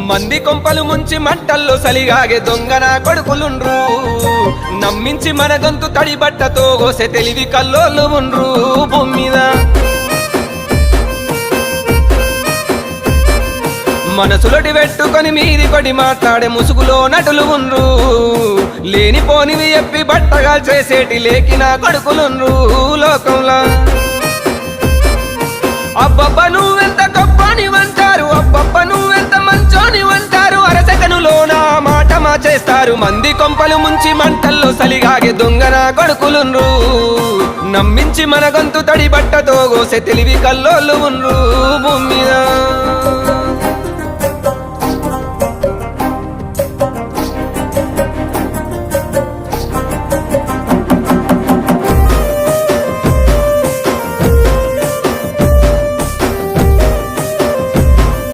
మంది కొంపలు ముంచి మంటల్లో సలిగాగే దొంగన కొడుకులుండ్రు నమ్మించి మన గొంతు తడి బట్టతో గోసె తెలివి కల్లోళ్ళు ఉండ్రు భూమి మీద మనసులటి పెట్టుకొని మీది కొడి మాట్లాడే ముసుగులో నటులు ఉండ్రు లేనిపోనివి చెప్పి బట్టగా చేసేటి లేకిన కొడుకులుండ్రు లోకంలో అబ్బబ్బ నువ్వెంత గొప్పని వంటారు అబ్బబ్బ నువ్వెంత మంచోని వంటారు అరసకనులోన మాట మా చేస్తారు మంది కొంపలు ముంచి మంటల్లో సలిగాగే దొంగన కొడుకులుండ్రు నమ్మించి మన గొంతు తడి బట్టతో గోసె తెలివి కల్లోళ్ళు ఉండ్రు భూమి మీద